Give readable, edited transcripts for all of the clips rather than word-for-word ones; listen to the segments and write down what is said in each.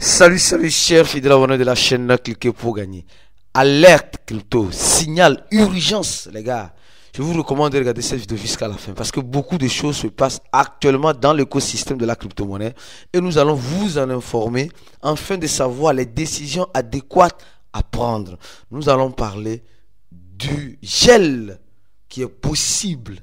Salut, chers fidèles abonnés de la chaîne Cliquez pour gagner. Alerte crypto, signal, urgence, les gars. Je vous recommande de regarder cette vidéo jusqu'à la fin parce que beaucoup de choses se passent actuellement dans l'écosystème de la crypto-monnaie et nous allons vous en informer afin de savoir les décisions adéquates à prendre. Nous allons parler du gel qui est possible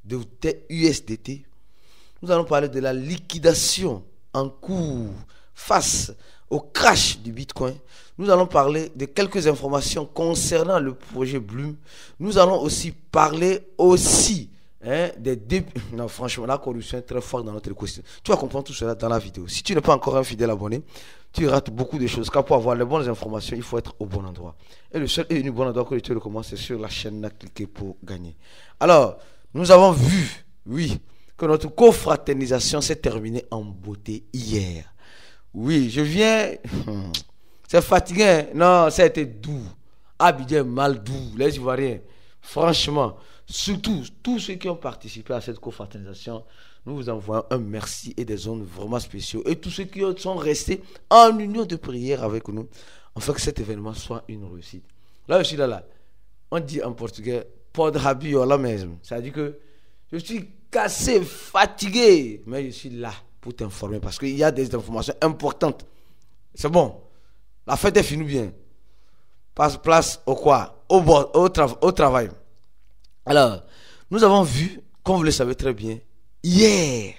de USDT. Nous allons parler de la liquidation en cours face au crash du Bitcoin. Nous allons parler de quelques informations concernant le projet Bloom. Nous allons aussi parler Non, franchement, la corruption est très forte dans notre écosystème. Tu vas comprendre tout cela dans la vidéo. Si tu n'es pas encore un fidèle abonné, tu rates beaucoup de choses. Car pour avoir les bonnes informations, il faut être au bon endroit. Et le seul et unique bon endroit que je te recommande, c'est sur la chaîne Cliquez pour gagner. Alors, nous avons vu, que notre confraternisation s'est terminée en beauté hier. Oui, je viens. C'est fatigué. Non, ça a été doux. Abidjan mal doux. Les Ivoiriens. Franchement, surtout tous ceux qui ont participé à cette confraternisation, nous vous envoyons un merci et des zones vraiment spéciaux. Et tous ceux qui sont restés en union de prière avec nous, afin que cet événement soit une réussite. Là, je suis là. On dit en portugais, pod rabi ou la maison. Ça veut dire que je suis cassé, fatigué, mais je suis là pour t'informer parce qu'il y a des informations importantes. C'est bon. La fête est finie bien. Passe place au quoi? Au travail. Alors, nous avons vu, comme vous le savez très bien, hier,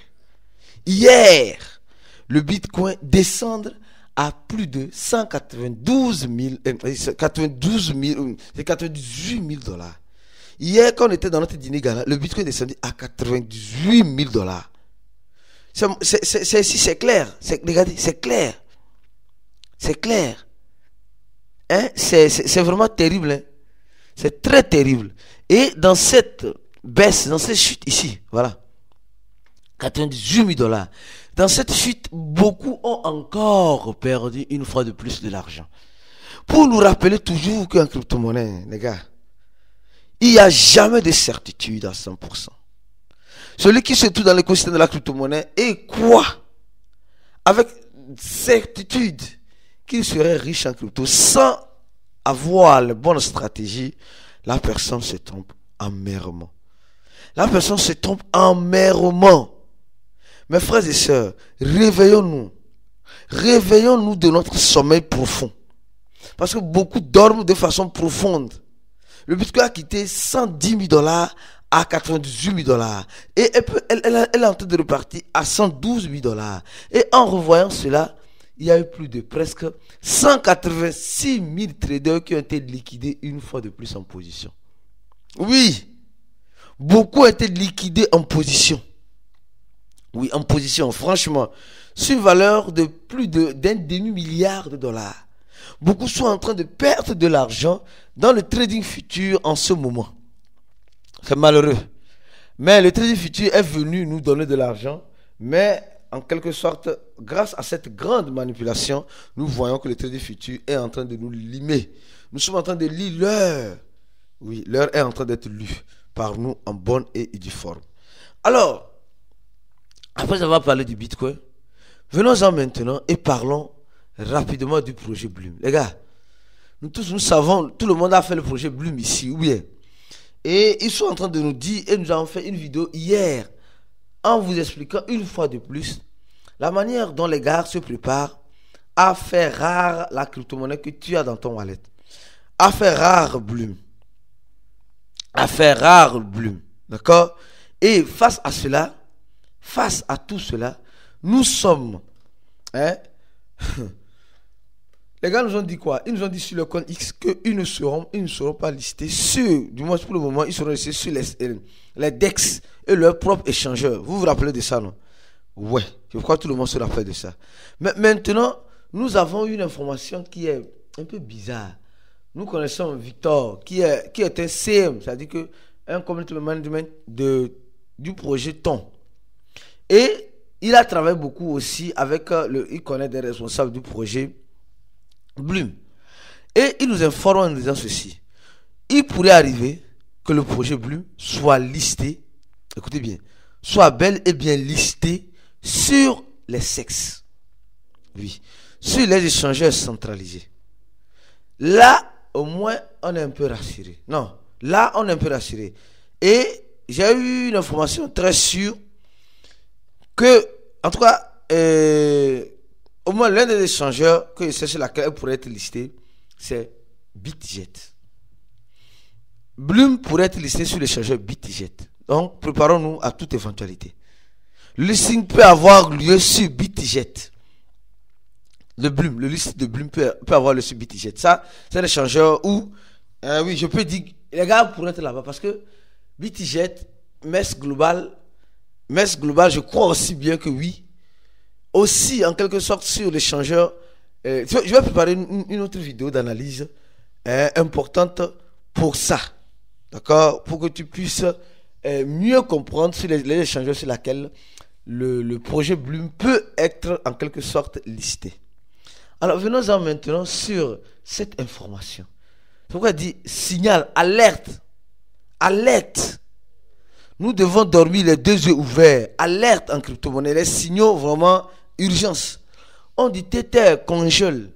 le Bitcoin descendre à plus de 98 000 dollars. Hier, quand on était dans notre dîner gala, le Bitcoin est descendu à 98 000 dollars. C'est clair. Regardez, c'est clair. C'est clair. Hein? C'est vraiment terrible. Hein? C'est très terrible. Et dans cette baisse, dans cette chute ici, voilà, 98 000 dollars. Dans cette chute, beaucoup ont encore perdu une fois de plus de l'argent. Pour nous rappeler toujours qu'en crypto-monnaie, les gars, il n'y a jamais de certitude à 100%. Celui qui se trouve dans l'écosystème de la crypto-monnaie est quoi? Avec certitude qu'il serait riche en crypto sans avoir la bonne stratégie, la personne se trompe amèrement. Mes frères et sœurs, réveillons-nous. Réveillons-nous de notre sommeil profond. Parce que beaucoup dorment de façon profonde. Le Bitcoin a quitté 110 000 dollars à 98 000 dollars. Et elle est en train de repartir à 112 000 dollars. Et en revoyant cela, il y a eu plus de presque 186 000 traders qui ont été liquidés une fois de plus en position. Oui, beaucoup ont été liquidés en position. Oui, en position, franchement, sur une valeur de plus d'un demi-milliard de dollars. Beaucoup sont en train de perdre de l'argent dans le trading futur en ce moment. C'est malheureux. Mais le trading futur est venu nous donner de l'argent. Mais en quelque sorte, grâce à cette grande manipulation, nous voyons que le trading futur est en train de nous limer. Nous sommes en train de lire l'heure. Oui, l'heure est en train d'être lue par nous en bonne et due forme. Alors, après avoir parlé du Bitcoin, venons-en maintenant et parlons rapidement du projet Bloom. Les gars, nous savons, tout le monde a fait le projet Bloom ici, ou bien. Et ils sont en train de nous dire, et nous avons fait une vidéo hier, en vous expliquant une fois de plus, la manière dont les gars se préparent à faire rare la crypto-monnaie que tu as dans ton wallet. À faire rare Bloom. D'accord? Et face à cela, face à tout cela, nous sommes... Les gars nous ont dit quoi? Ils nous ont dit sur le compte X qu'ils ne seront pas listés sur, du moins pour le moment, ils seront listés sur les DEX et leurs propres échangeurs. Vous vous rappelez de ça, non? Ouais, je crois que tout le monde se rappelle de ça. Mais maintenant, nous avons une information qui est un peu bizarre. Nous connaissons Victor, qui est un CM, c'est-à-dire que un community management du projet TON. Et il a travaillé beaucoup aussi avec il connaît des responsables du projet Bloom. Et il nous informe en nous disant ceci. Il pourrait arriver que le projet Bloom soit listé, écoutez bien, soit bel et bien listé sur les SEX. Oui. Sur les échangeurs centralisés. Là, au moins, on est un peu rassuré. Non, là, on est un peu rassuré. Et j'ai eu une information très sûre que, en tout cas, au moins l'un des échangeurs que je sais sur laquelle elle pourrait être listée, c'est Bitget. Bloom pourrait être listé sur l'échangeur Bitget. Donc, préparons-nous à toute éventualité. Le listing peut avoir lieu sur Bitget. Le listing de Bloom peut avoir lieu sur Bitget. Ça, c'est l'échangeur où, oui, je peux dire, les gars pourraient être là-bas parce que Bitget, MES Global, je crois aussi bien que oui. Aussi, en quelque sorte, sur l'échangeur, je vais préparer une autre vidéo d'analyse importante pour ça. D'accord? Pour que tu puisses mieux comprendre sur les échangeurs sur lesquels le projet Bloom peut être en quelque sorte listé. Alors, venons-en maintenant sur cette information. Pourquoi dit signal, alerte, alerte. Nous devons dormir les deux yeux ouverts. Alerte en crypto-monnaie. Les signaux vraiment urgence. On dit Tether congèle.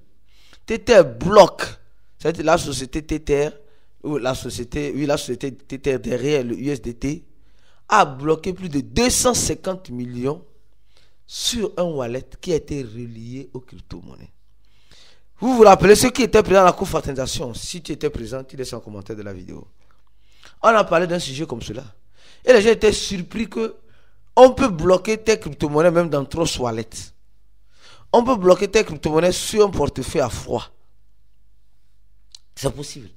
Tether bloque. C'est la société Tether, ou la société Tether derrière le USDT, a bloqué plus de 250 millions sur un wallet qui a été relié aux crypto-monnaies. Vous vous rappelez ceux qui étaient présents à la confraternisation? Si tu étais présent, tu laisses un commentaire de la vidéo. On a parlé d'un sujet comme cela. Et les gens étaient surpris que on peut bloquer tes crypto-monnaies même dans Trust Wallet. On peut bloquer tes crypto-monnaies sur un portefeuille à froid. C'est possible.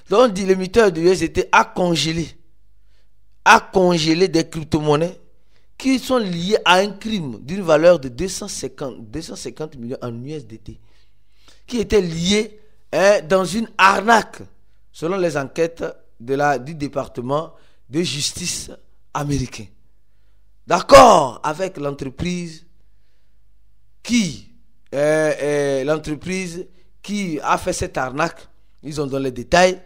Donc on dit l'émetteur de USDT a congelé des crypto-monnaies qui sont liées à un crime d'une valeur de 250 millions en USDT, qui était lié dans une arnaque, selon les enquêtes du département de justice américain. D'accord avec l'entreprise qui a fait cette arnaque. Ils ont donné les détails.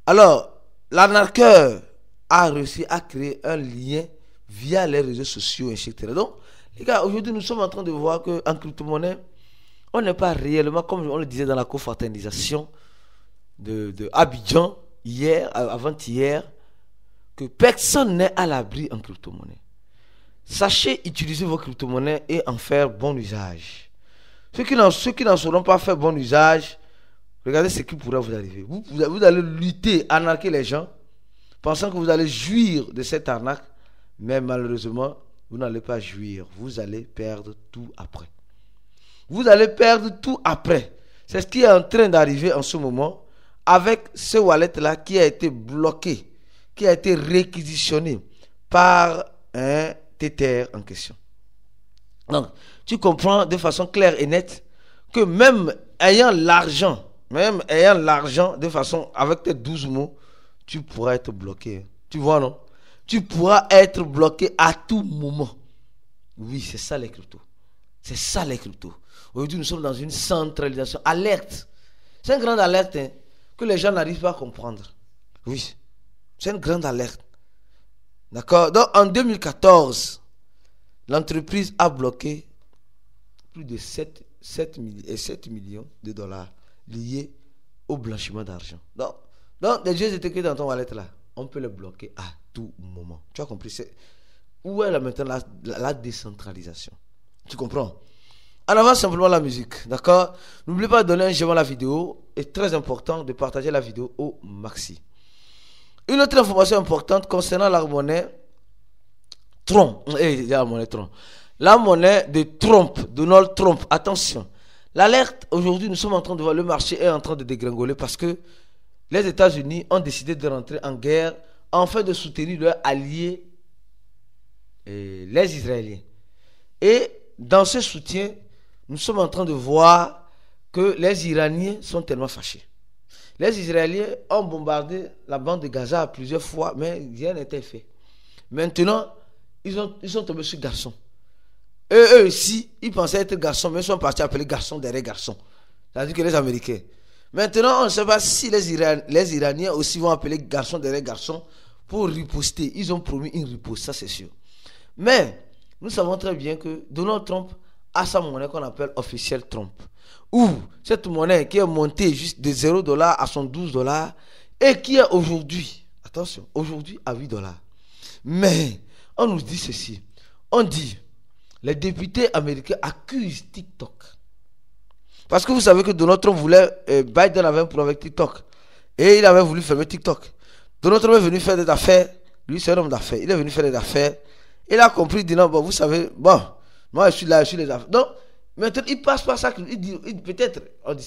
Alors, l'arnaqueur a réussi à créer un lien via les réseaux sociaux, etc. Donc, les gars, aujourd'hui, nous sommes en train de voir qu'en crypto-monnaie, on n'est pas réellement, comme on le disait dans la confraternisation de Abidjan, avant-hier, que personne n'est à l'abri en crypto-monnaie. Sachez utiliser vos crypto-monnaies et en faire bon usage. Ceux qui n'en sauront pas faire bon usage, regardez ce qui pourrait vous arriver. Vous allez lutter, arnaquer les gens, pensant que vous allez jouir de cette arnaque, mais malheureusement, vous n'allez pas jouir. Vous allez perdre tout après. Vous allez perdre tout après. C'est ce qui est en train d'arriver en ce moment avec ce wallet-là qui a été bloqué, qui a été réquisitionné par un Tether en question. Donc, tu comprends de façon claire et nette que même ayant l'argent de façon, avec tes 12 mots, tu pourras être bloqué. Tu vois, non? Tu pourras être bloqué à tout moment. Oui, c'est ça les cryptos. C'est ça les cryptos. Aujourd'hui, nous sommes dans une centralisation. Alerte. C'est une grande alerte que les gens n'arrivent pas à comprendre. Oui, c'est une grande alerte. D'accord? Donc, en 2014, l'entreprise a bloqué plus de 7 millions de dollars liés au blanchiment d'argent. Donc les jeux étaient dans ton wallet là, on peut les bloquer à tout moment. Tu as compris? Où est là maintenant la décentralisation? Tu comprends? En avant simplement la musique, d'accord? N'oubliez pas de donner un j'aime à la vidéo. C'est très important de partager la vidéo au maxi. Une autre information importante concernant la monnaie Tron. La monnaie de Trump, Donald Trump. Attention. L'alerte, aujourd'hui, nous sommes en train de voir, le marché est en train de dégringoler parce que les États-Unis ont décidé de rentrer en guerre afin de soutenir leurs alliés, les Israéliens. Et dans ce soutien, nous sommes en train de voir que les Iraniens sont tellement fâchés. Les Israéliens ont bombardé la bande de Gaza plusieurs fois, mais rien n'était fait. Maintenant, ils sont tombés sur garçons. Eux aussi, ils pensaient être garçons, mais ils sont partis appeler garçons derrière garçons. C'est-à-dire que les Américains. Maintenant, on ne sait pas si les Iraniens aussi vont appeler garçons derrière garçons pour riposter. Ils ont promis une riposte, ça c'est sûr. Mais, nous savons très bien que Donald Trump a sa monnaie qu'on appelle officielle Trump. Ou cette monnaie qui est montée juste de $0 à son $12 et qui est aujourd'hui, attention, aujourd'hui à $8. Mais on nous dit ceci. On dit, les députés américains accusent TikTok. Parce que vous savez que Donald Trump voulait, Biden avait un problème avec TikTok. Et il avait voulu fermer TikTok. Donald Trump est venu faire des affaires. Lui, c'est un homme d'affaires. Il est venu faire des affaires. Il a compris, il dit non, bon, vous savez, bon, moi je suis là, je suis les affaires. Donc, maintenant, il passe par ça. Il dit, peut-être, on dit,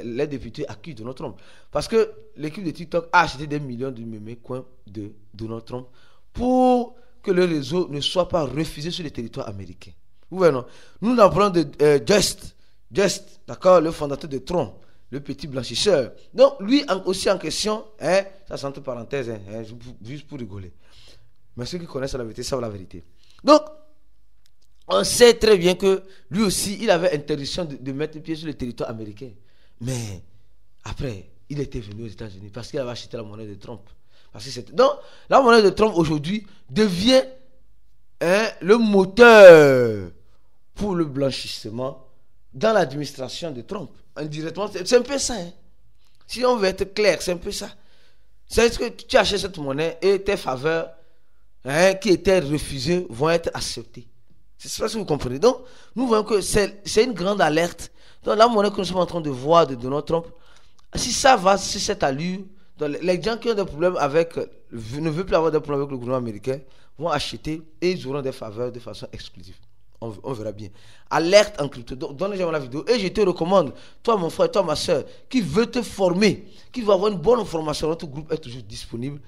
les députés accusent Donald Trump. Parce que l'équipe de TikTok a acheté des millions de mémés coins de Donald Trump pour que le réseau ne soit pas refusé sur le territoire américain. Vous voyez, non? Nous apprenons de Just, d'accord, le fondateur de Tron, le petit blanchisseur. Donc, lui aussi en question, ça c'est entre parenthèses, juste pour rigoler. Mais ceux qui connaissent la vérité savent la vérité. Donc, on sait très bien que lui aussi, il avait interdiction de mettre pied sur le territoire américain. Mais après, il était venu aux États-Unis parce qu'il avait acheté la monnaie de Trump. Donc, la monnaie de Trump aujourd'hui devient le moteur pour le blanchissement dans l'administration de Trump. Indirectement, c'est un peu ça. Si on veut être clair, c'est un peu ça. C'est que tu achètes cette monnaie et tes faveurs qui étaient refusées vont être acceptées. C'est ça que vous comprenez. Donc, nous voyons que c'est une grande alerte. Donc, la monnaie que nous sommes en train de voir de Donald Trump, si ça va sur cette allure, donc les gens qui ont des problèmes avec, ne veulent plus avoir des problèmes avec le gouvernement américain, vont acheter et ils auront des faveurs de façon exclusive. On verra bien. Alerte en crypto. Donc, donne les gens la vidéo. Et je te recommande, toi mon frère, toi ma soeur, qui veut te former, qui veut avoir une bonne formation, notre groupe est toujours disponible.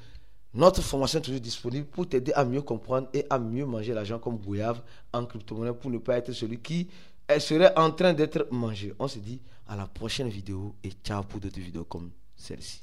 Notre formation est toujours disponible pour t'aider à mieux comprendre et à mieux manger l'argent comme goyave en crypto-monnaie pour ne pas être celui qui serait en train d'être mangé. On se dit à la prochaine vidéo et ciao pour d'autres vidéos comme celle-ci.